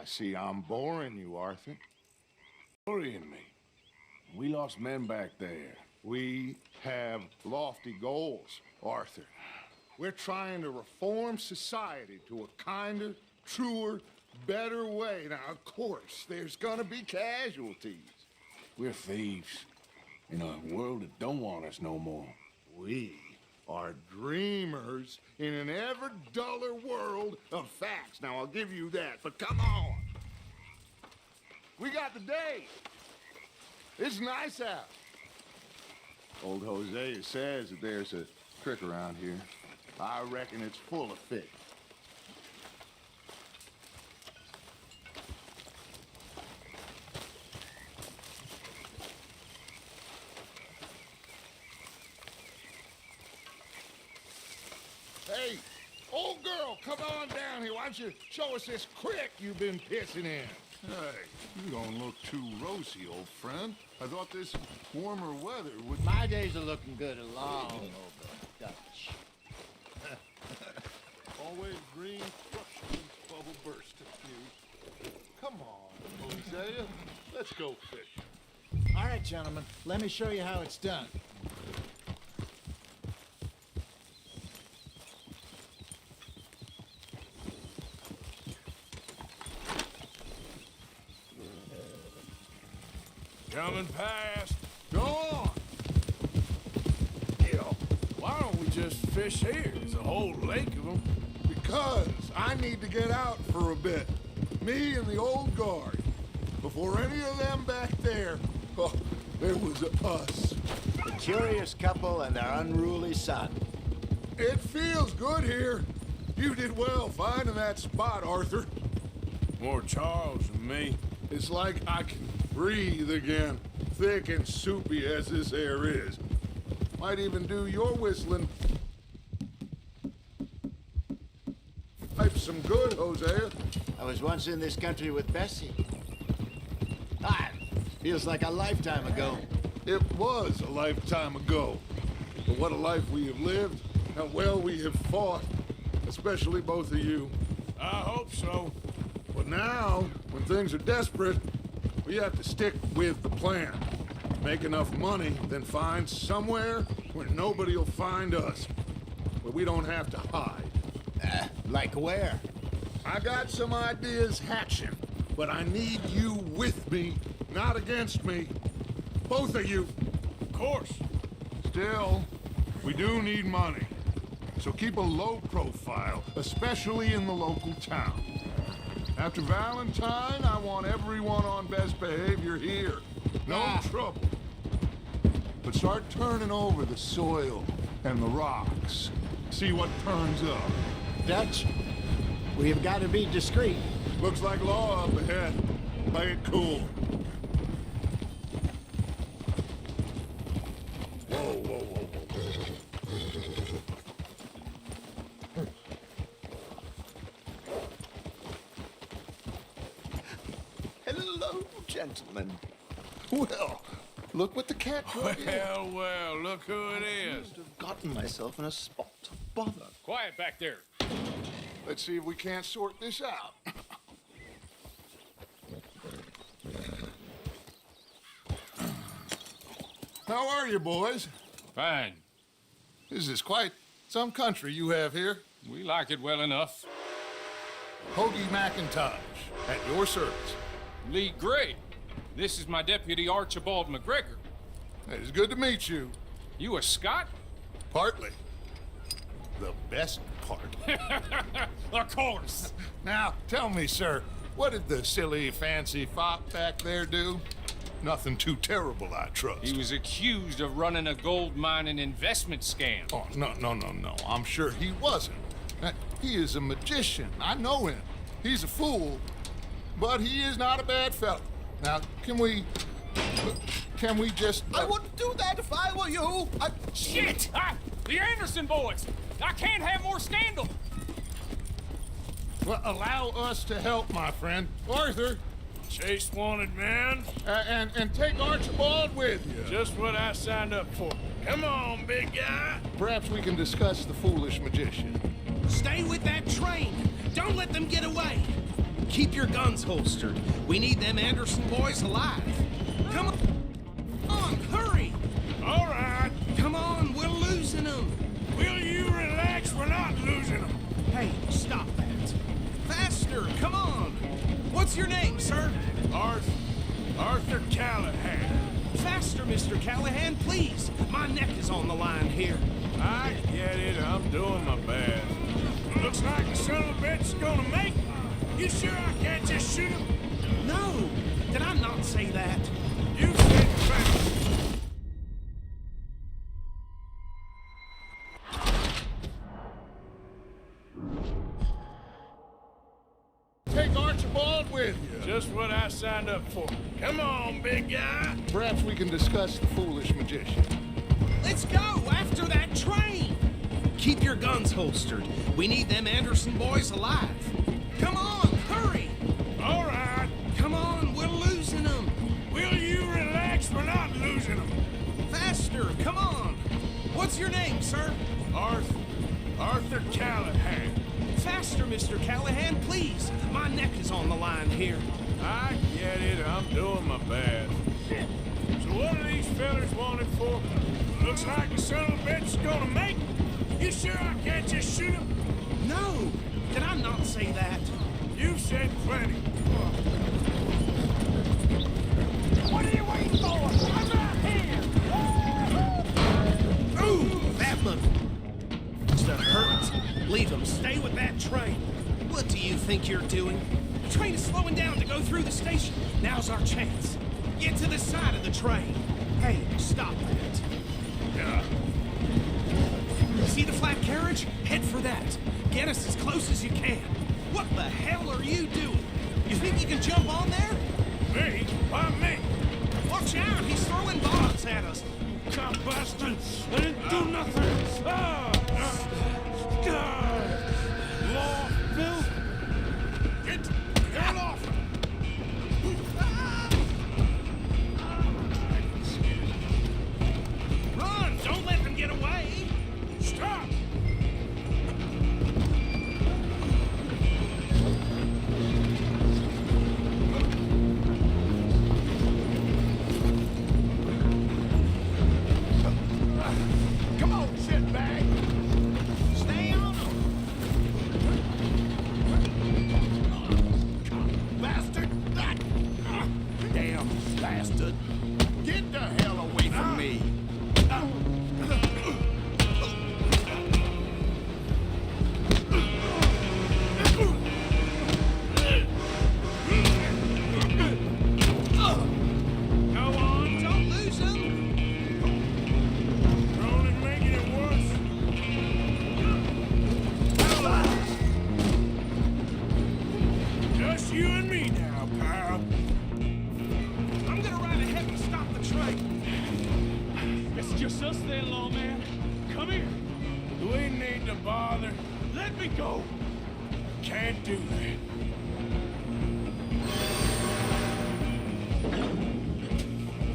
I see I'm boring you, Arthur. Worrying me. We lost men back there. We have lofty goals, Arthur. We're trying to reform society to a kinder, truer, better way. Now, of course, there's gonna be casualties. We're thieves in a world that don't want us no more. We are dreamers in an ever duller world of facts. Now, I'll give you that, but come on. We got the day. It's nice out. Old Hosea says that there's a trick around here. I reckon it's full of fish. Hey, old girl, come on down here. Why don't you show us this crick you've been pissing in? Hey, you don't look too rosy, old friend. I thought this warmer weather would... My days are looking good along over Dutch. Always green, crushing, bubble burst at you. Come on, Hosea. Let's go fish. All right, gentlemen, let me show you how it's done. Coming past. Go on! Yeah. Why don't we just fish here? There's a whole lake of them. Because I need to get out for a bit. Me and the old guard. Before any of them back there, oh, there was us. The curious couple and their unruly son. It feels good here. You did well finding that spot, Arthur. More Charles than me. It's like I can breathe again, thick and soupy as this air is. Might even do your whistling. Pipe some good, Hosea. I was once in this country with Bessie. Feels like a lifetime ago. It was a lifetime ago. But what a life we have lived, how well we have fought, especially both of you. I hope so. But now, when things are desperate, we have to stick with the plan. Make enough money, then find somewhere where nobody will find us. Where we don't have to hide. Like where? I got some ideas hatching, but I need you with me, not against me. Both of you. Of course. Still, we do need money. So keep a low profile, especially in the local town. After Valentine, I want everyone on best behavior here. No trouble. But start turning over the soil and the rocks. See what turns up. Dutch, we have got to be discreet. Looks like law up ahead. Play it cool. Whoa, whoa, whoa, Hello, gentlemen. Well, look what the cat brought in. Well, look who it is. I've gotten myself in a spot to bother. Quiet back there. Let's see if we can't sort this out. How are you, boys? Fine. This is quite some country you have here. We like it well enough. Hoagie McIntosh, at your service. Lee Gray. This is my deputy Archibald McGregor. It's good to meet you. You a Scot? Partly. The best part. Of course. Now, tell me, sir, what did the silly, fancy fop back there do? Nothing too terrible, I trust. He was accused of running a gold mining investment scam. Oh, no. I'm sure he wasn't. He is a magician. I know him. He's a fool, but he is not a bad fellow. Now, can we just... I wouldn't do that if I were you. Shit! The Anderson boys! I can't have more scandal! Well, allow us to help, my friend. Arthur, Chase wanted man. and take Archibald with you. Just what I signed up for. Come on, big guy. Perhaps we can discuss the foolish magician. Stay with that train. Don't let them get away. Keep your guns holstered. We need them Anderson boys alive. Come on, hurry! All right. Come on, we're losing them. Will you relax? We're not losing them. Hey, stop that. Faster, come on. What's your name, sir? Arthur Callahan. Faster, Mr. Callahan, please. My neck is on the line here. I get it. I'm doing my best. Looks like the son of a bitch is gonna make it. You sure I can't just shoot him? No, did I not say that? You said fast. Take Archibald with you. Just what I signed up for. Come on, big guy. Perhaps we can discuss the foolish magician. Let's go after that train. Keep your guns holstered. We need them Anderson boys alive. Come on, hurry. All right. Come on, we're losing them. Will you relax? We're not losing them. Faster, come on. What's your name, sir? Arthur Callahan. Faster, Mr. Callahan, please. My neck is on the line here. I get it. I'm doing my best. So what are these fellas wanted for? Looks like the son of a bitch is gonna make it. You sure I can't just shoot him? No, did I not say that? You've said plenty. What are you waiting for? I'm out here! Ooh, that look. That hurts. Leave him. Stay with that train. What do you think you're doing? The train is slowing down to go through the station. Now's our chance. Get to the side of the train. Hey, stop that. Yeah. See the flat carriage? Head for that. Get us as close as you can. What the hell are you doing? You think you can jump on there? Me? Why me? Watch out, he's throwing bombs at us. God bastard! I didn't do nothing! Law, Bill! Get off! Run! Don't let them get away! Stop! Come on, shitbag. Stay on them! Bastard. Damn bastard. Get the hell away from me. Go on, don't lose them! You're only making it worse. Just you and me now, pal. I'm gonna ride ahead and stop the train. It's just us then, lawman. Come here. Do we need to bother? Let me go. Can't do that.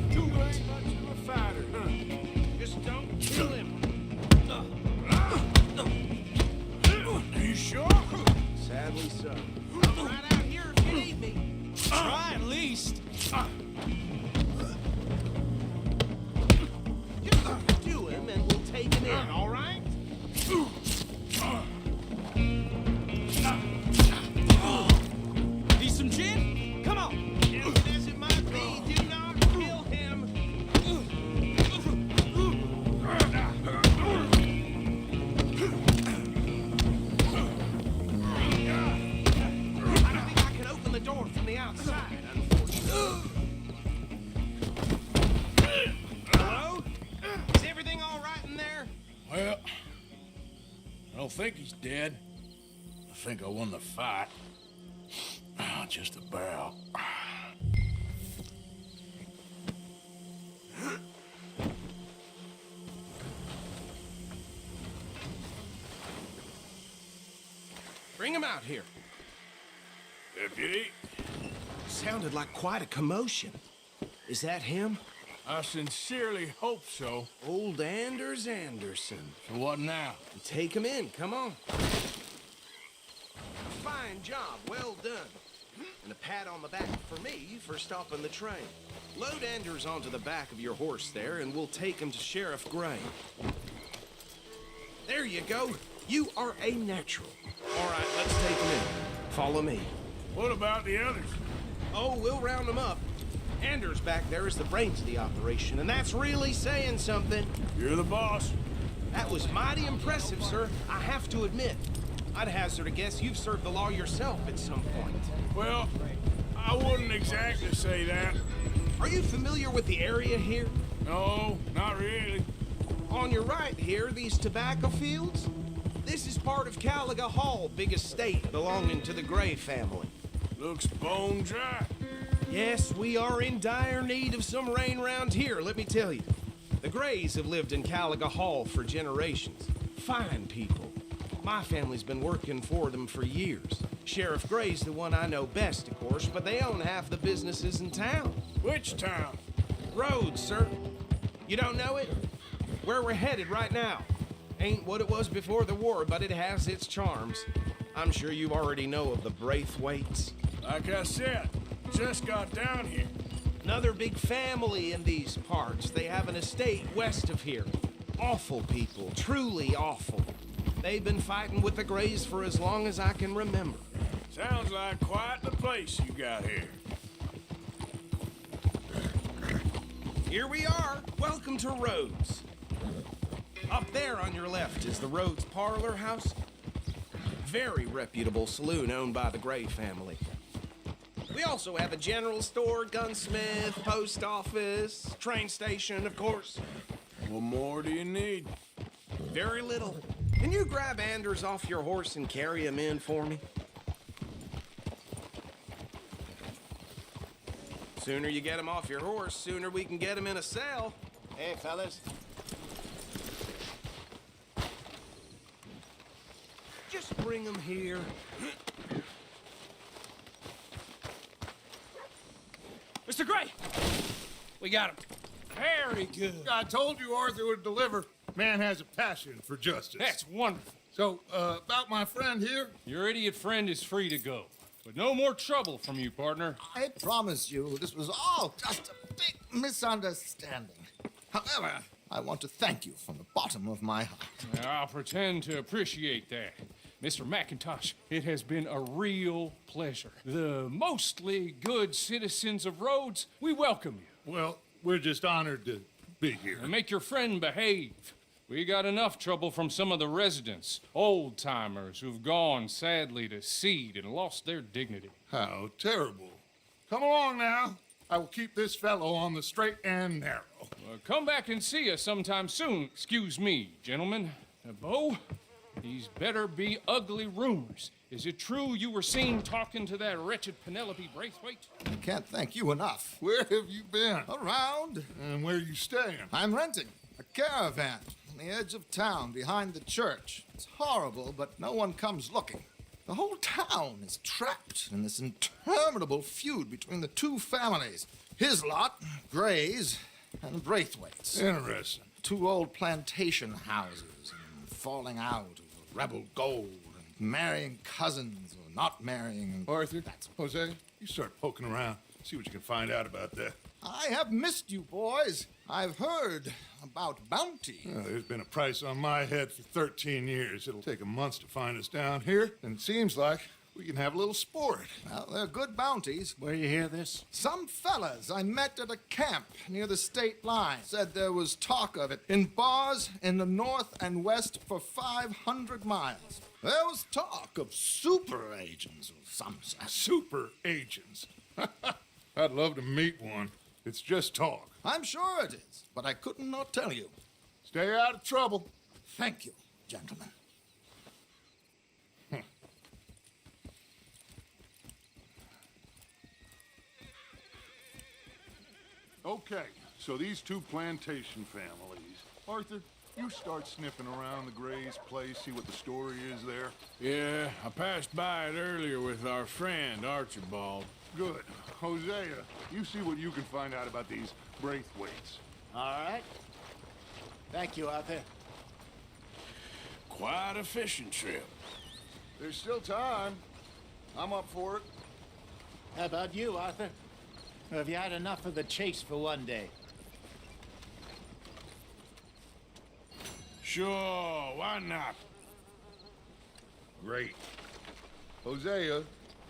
You ain't much of a fighter, huh? Just don't kill him. Are you sure? Sadly so. I'm right out here if you need me. Try at least. Just do him and we'll take him in, all right? Need some gin? Come on. Desperate as it might be, do not kill him. I don't think I can open the door from the outside, unfortunately. Hello? Is everything all right in there? Well, I don't think he's dead. I think I won the fight. Just about. Bring him out here. Deputy, Sounded like quite a commotion. Is that him? I sincerely hope so. Old Anders Anderson. So what now? Take him in, come on. Fine job, well done. And a pat on the back for me for stopping the train. Load Anders onto the back of your horse there, and we'll take him to Sheriff Gray. There you go. You are a natural. All right, let's take him in. Follow me. What about the others? Oh, we'll round them up. Anders back there is the brains of the operation, and that's really saying something. You're the boss. That was mighty impressive, sir. I have to admit. I'd hazard a guess you've served the law yourself at some point. Well, I wouldn't exactly say that. Are you familiar with the area here? No, not really. On your right here, these tobacco fields? This is part of Caliga Hall, big estate belonging to the Gray family. Looks bone dry. Yes, we are in dire need of some rain round here, let me tell you. The Grays have lived in Caliga Hall for generations. Fine people. My family's been working for them for years. Sheriff Gray's the one I know best, of course, but they own half the businesses in town. Which town? Rhodes, sir. You don't know it? Where we're headed right now. Ain't what it was before the war, but it has its charms. I'm sure you already know of the Braithwaites. Like I said, just got down here. Another big family in these parts. They have an estate west of here. Awful people, truly awful. They've been fighting with the Grays for as long as I can remember. Sounds like quite the place you got here. Here we are. Welcome to Rhodes. Up there on your left is the Rhodes Parlor House. Very reputable saloon owned by the Gray family. We also have a general store, gunsmith, post office, train station, of course. What more do you need? Very little. Can you grab Anders off your horse and carry him in for me? Sooner you get him off your horse, sooner we can get him in a cell. Hey, fellas. Just bring him here. Mr. Gray! We got him. Very good. I told you Arthur would deliver. Man has a passion for justice. That's wonderful. So, about my friend here? Your idiot friend is free to go. But no more trouble from you, partner. I promise you, this was all just a big misunderstanding. However, I want to thank you from the bottom of my heart. I'll pretend to appreciate that. Mr. McIntosh, it has been a real pleasure. The mostly good citizens of Rhodes, we welcome you. Well, we're just honored to be here. And make your friend behave. We got enough trouble from some of the residents, old-timers who've gone, sadly, to seed and lost their dignity. How terrible. Come along now. I will keep this fellow on the straight and narrow. Come back and see us sometime soon. Excuse me, gentlemen. Bo, these better be ugly rumors. Is it true you were seen talking to that wretched Penelope Braithwaite? I can't thank you enough. Where have you been? Around, And where are you staying? I'm renting a caravan on the edge of town behind the church. It's horrible, but no one comes looking. The whole town is trapped in this interminable feud between the two families. His lot, Gray's, and Braithwaite's. Interesting. Two old plantation houses and falling out over rebel gold and marrying cousins or not marrying. And Arthur, Jose, you start poking around. See what you can find out about that. I have missed you, boys. I've heard about bounty. There's been a price on my head for 13 years. It'll take 'em months to find us down here, and it seems like we can have a little sport. Well, they're good bounties. Where you hear this? Some fellas I met at a camp near the state line said there was talk of it in bars in the north and west for 500 miles. There was talk of super agents of some sort. Super agents. I'd love to meet one. It's just talk. I'm sure it is, but I couldn't not tell you. Stay out of trouble. Thank you, gentlemen. Okay, so these two plantation families. Arthur, you start sniffing around the Gray's place, see what the story is there. Yeah, I passed by it earlier with our friend, Archibald. Good. Hosea, you see what you can find out about these Braithwaites. All right. Thank you, Arthur. Quite a fishing trip. There's still time. I'm up for it. How about you, Arthur? Or have you had enough of the chase for one day? Sure, why not? Great. Hosea,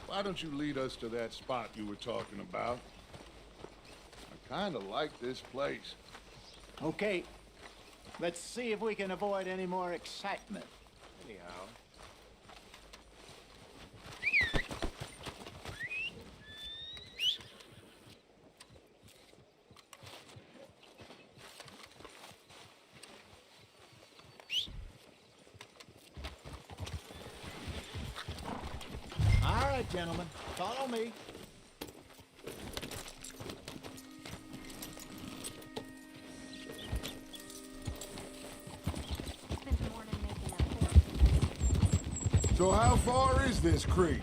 why don't you lead us to that spot you were talking about? I kind of like this place. Okay. Let's see if we can avoid any more excitement. Anyhow. All right, gentlemen, follow me. So how far is this creek?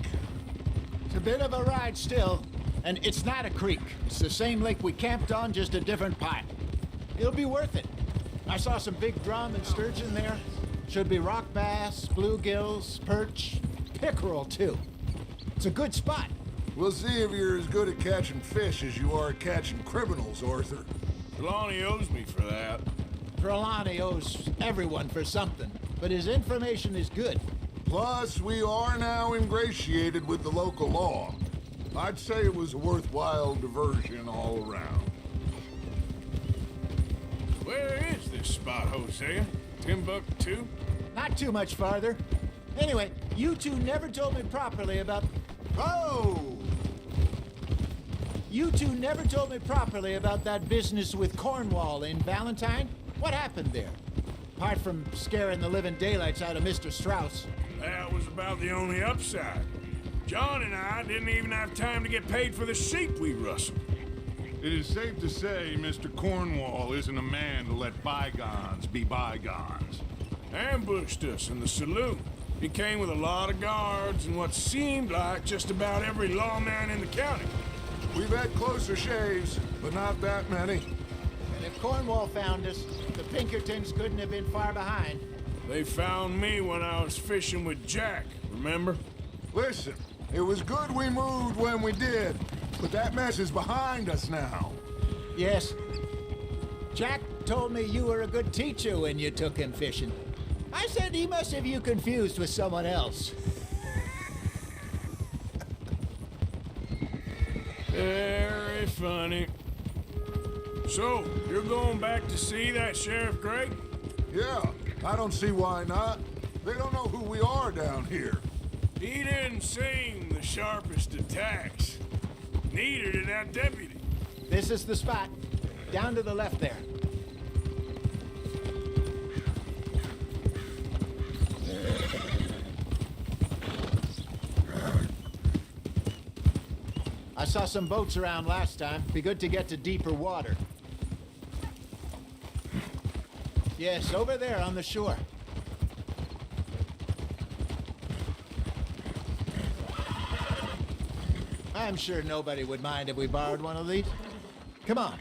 It's a bit of a ride still, and it's not a creek. It's the same lake we camped on, just a different part. It'll be worth it. I saw some big drum and sturgeon there. Should be rock bass, bluegills, perch, pickerel too. It's a good spot. We'll see if you're as good at catching fish as you are at catching criminals, Arthur. Trelawney owes me for that. Trelawney owes everyone for something, but his information is good. Plus, we are now ingratiated with the local law. I'd say it was a worthwhile diversion all around. Where is this spot, Hosea? Timbuktu? Not too much farther. Anyway, you two never told me properly about... Oh! You two never told me properly about that business with Cornwall in Valentine. What happened there? Apart from scaring the living daylights out of Mr. Strauss. That was about the only upside. John and I didn't even have time to get paid for the sheep we rustled. It is safe to say Mr. Cornwall isn't a man to let bygones be bygones. Ambushed us in the saloon. He came with a lot of guards and what seemed like just about every lawman in the county. We've had closer shaves, but not that many. And if Cornwall found us, the Pinkertons couldn't have been far behind. They found me when I was fishing with Jack, remember? Listen, it was good we moved when we did, but that mess is behind us now. Yes. Jack told me you were a good teacher when you took him fishing. I said he must have you confused with someone else. Very funny. So, you're going back to see that Sheriff Gregg? Yeah, I don't see why not. They don't know who we are down here. He didn't seem the sharpest attacks. Neither did that deputy. This is the spot. Down to the left there. I saw some boats around last time. Be good to get to deeper water. Yes, over there on the shore. I'm sure nobody would mind if we borrowed one of these. Come on.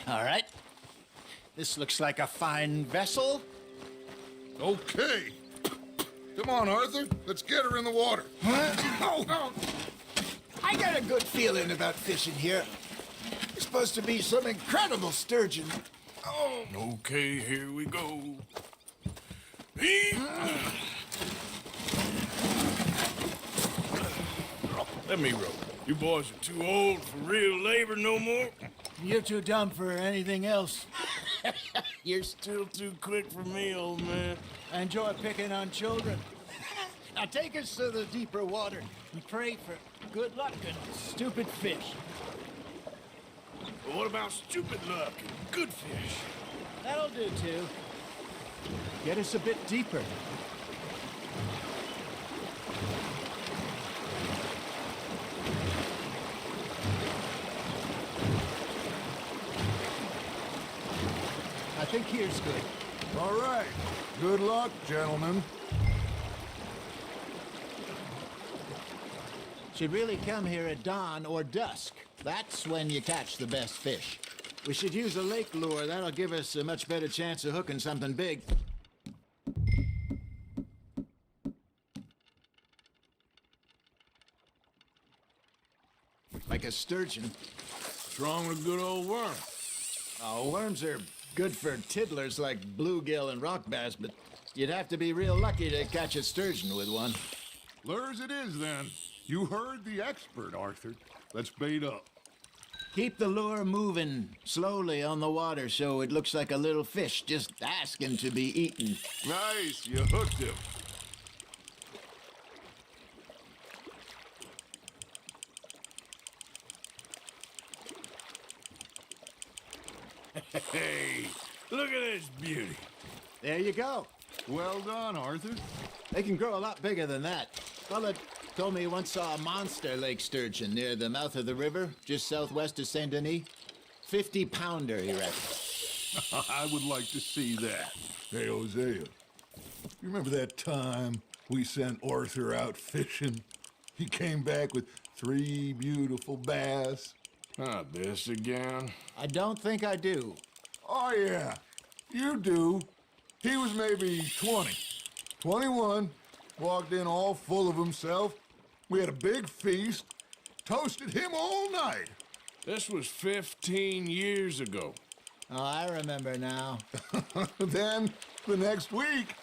All right. This looks like a fine vessel. Okay. Come on, Arthur. Let's get her in the water. Oh. I got a good feeling about fishing here. There's supposed to be some incredible sturgeon. Oh. Okay, here we go. Let me row. You boys are too old for real labor no more. You're too dumb for anything else. You're still too quick for me, old man. I enjoy picking on children. Now take us to the deeper water and pray for good luck and stupid fish. But what about stupid luck and good fish? That'll do, too. Get us a bit deeper. I think here's good. All right. Good luck, gentlemen. Should really come here at dawn or dusk. That's when you catch the best fish. We should use a lake lure. That'll give us a much better chance of hooking something big. Like a sturgeon. What's wrong with a good old worm? Oh, worms are good for tiddlers like bluegill and rock bass, but you'd have to be real lucky to catch a sturgeon with one. Lures it is, then. You heard the expert, Arthur. Let's bait up. Keep the lure moving slowly on the water so it looks like a little fish just asking to be eaten. Nice, you hooked him. Hey, look at this beauty. There you go. Well done, Arthur. They can grow a lot bigger than that. Fella told me he once saw a monster lake sturgeon near the mouth of the river, just southwest of Saint Denis. 50-pounder, he reckons. I would like to see that. Hey, Hosea, you remember that time we sent Arthur out fishing? He came back with 3 beautiful bass. Not this again. I don't think I do. Oh, yeah, you do. He was maybe 20, 21, walked in all full of himself. We had a big feast, toasted him all night. This was 15 years ago. Oh, I remember now. Then, the next week,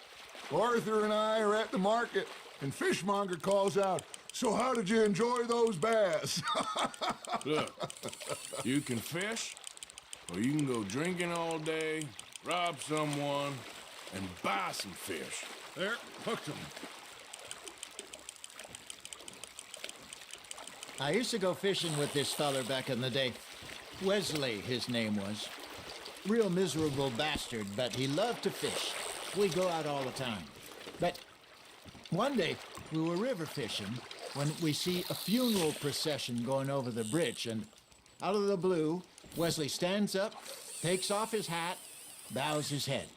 Arthur and I are at the market, and Fishmonger calls out, "So how did you enjoy those bass?" Look, you can fish, or you can go drinking all day, rob someone, and buy some fish. There, hooked him. I used to go fishing with this feller back in the day. Wesley, his name was. Real miserable bastard, but he loved to fish. We'd go out all the time. But one day, we were river fishing when we see a funeral procession going over the bridge, and out of the blue, Wesley stands up, takes off his hat, bows his head.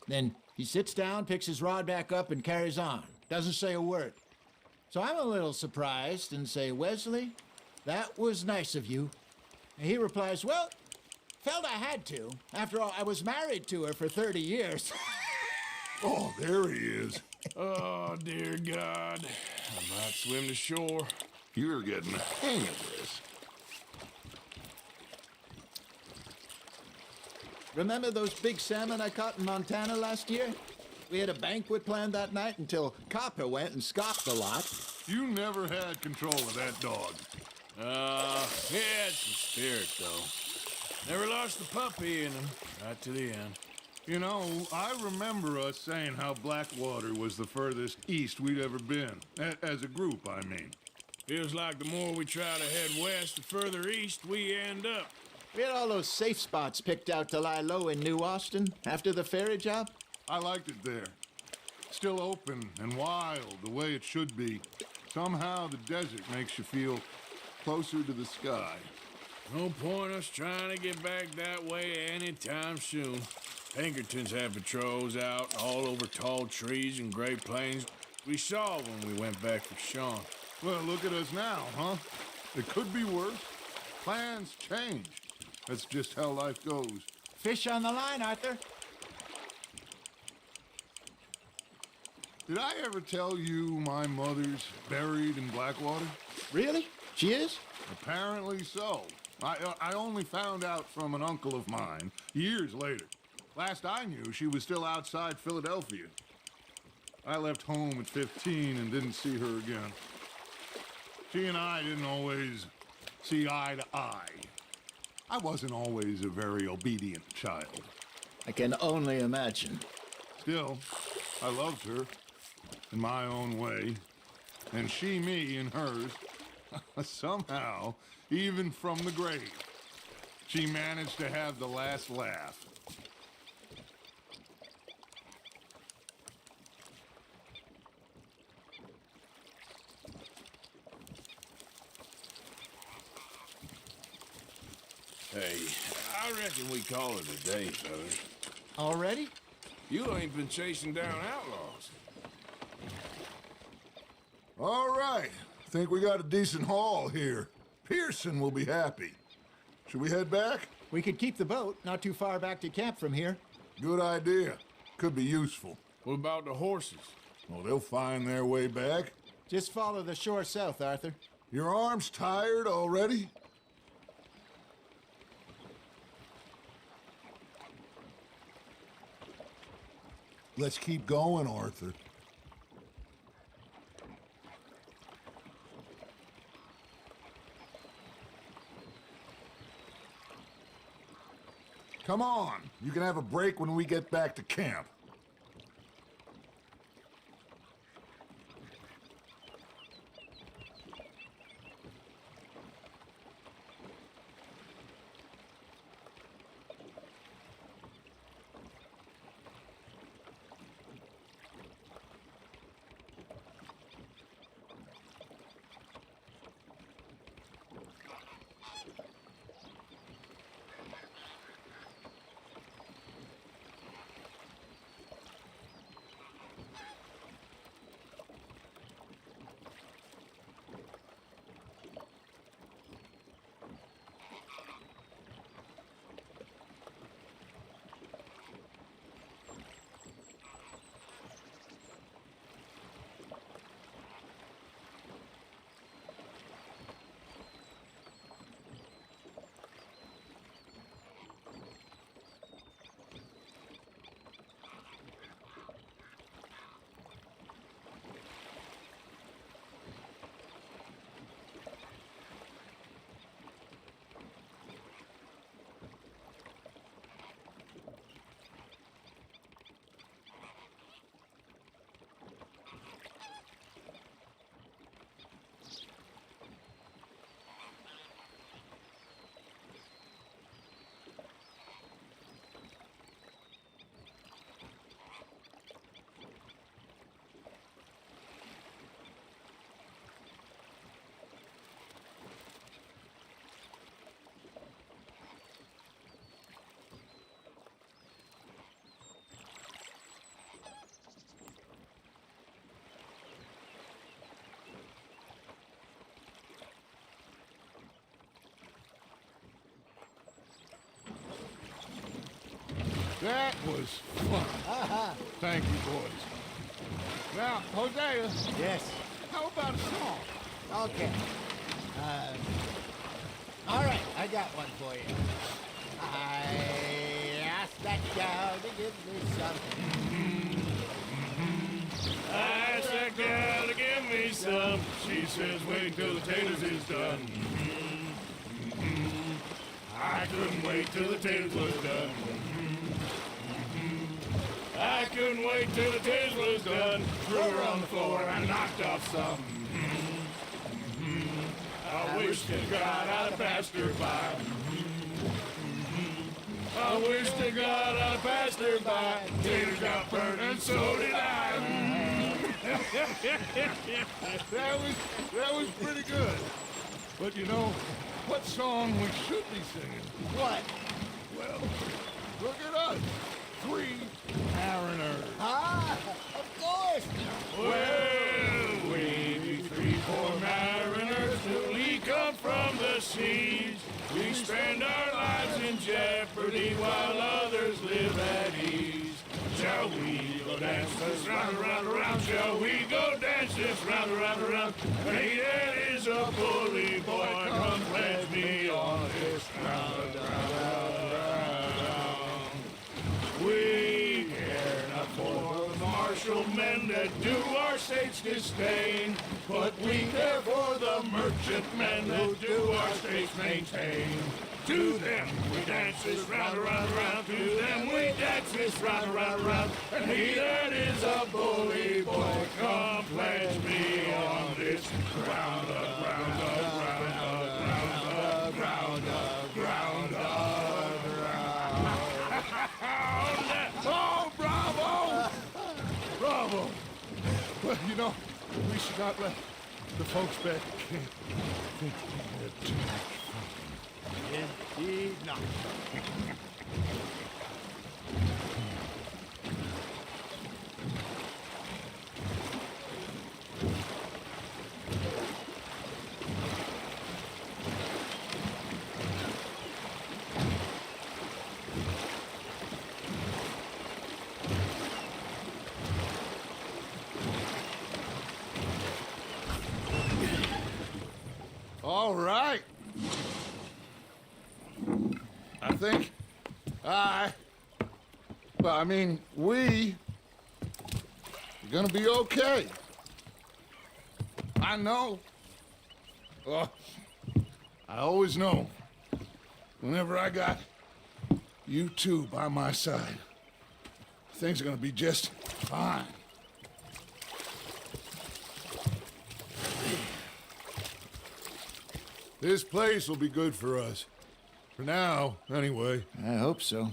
Then he sits down, picks his rod back up, and carries on. Doesn't say a word. So I'm a little surprised and say, "Wesley, that was nice of you." And he replies, "Well, felt I had to. After all, I was married to her for 30 years. Oh, there he is. Oh, dear God. I might swim to shore. You're getting the hang of this. Remember those big salmon I caught in Montana last year? We had a banquet planned that night until Copper went and scoffed a lot. You never had control of that dog. He had some spirit, though. Never lost the puppy in him, right to the end. You know, I remember us saying how Blackwater was the furthest east we'd ever been. As a group, I mean. Feels like the more we try to head west, the further east we end up. We had all those safe spots picked out to lie low in New Austin after the ferry job. I liked it there. Still open and wild, the way it should be. Somehow the desert makes you feel closer to the sky. No point us trying to get back that way anytime soon. Pinkertons have patrols out all over tall trees and Great Plains. We saw when we went back with Sean. Well, look at us now, huh? It could be worse. Plans change. That's just how life goes. Fish on the line, Arthur. Did I ever tell you my mother's buried in Blackwater? Really? She is? Apparently so. I only found out from an uncle of mine years later. Last I knew, she was still outside Philadelphia. I left home at 15 and didn't see her again. She and I didn't always see eye to eye. I wasn't always a very obedient child. I can only imagine. Still, I loved her in my own way, and she me in hers. Somehow, even from the grave, she managed to have the last laugh. Hey, I reckon we call it a day, fellas. Already? You ain't been chasing down outlaws. All right. Think we got a decent haul here. Pearson will be happy. Should we head back? We could keep the boat not too far back to camp from here. Good idea. Could be useful. What about the horses? Well, they'll find their way back. Just follow the shore south, Arthur. Your arm's tired already? Let's keep going, Arthur. Come on. You can have a break when we get back to camp. That was fun. Thank you, boys. Now, Hosea, Yes. how about a song? Okay. All right, I got one for you. I asked that gal to give me something. I asked that gal to give me some. She says, wait till the taters is done. I couldn't wait till the taters was done. I couldn't wait till the taters was done. Threw her on the floor and knocked off some. I wish to God I'd have passed her by. I wish to God I'd have passed her by. Taters got burned and so did I. That was pretty good. But you know, what song we should be singing? What? Well, look at us. 3 mariners. Ah, of course. Well, we be 3 poor mariners newly come from the seas. We spend our lives in jeopardy while others live at ease. Shall we go dance this round, around, around? Shall we go dance this round, around, around? Hey, that is a bully boy. Come pledge me on this round, round, round. We care not for the martial men that do our state's disdain, but we care for the merchantmen that do our state's maintain. To them we dance this round, around, around. To them we dance this round, around, around. And he that is a bully boy, come pledge me on this ground, ground, ground, ground, ground, ground, ground. Oh, bravo! Bravo! Well, you know, we should not let the folks back at camp think we had too much fun. Indeed not. right. I think we are gonna be okay. I know. Well, I always know. Whenever I got you two by my side, things are gonna be just fine. This place will be good for us. For now, anyway. I hope so.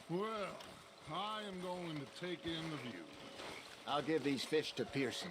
Well, I am going to take in the view. I'll give these fish to Pearson.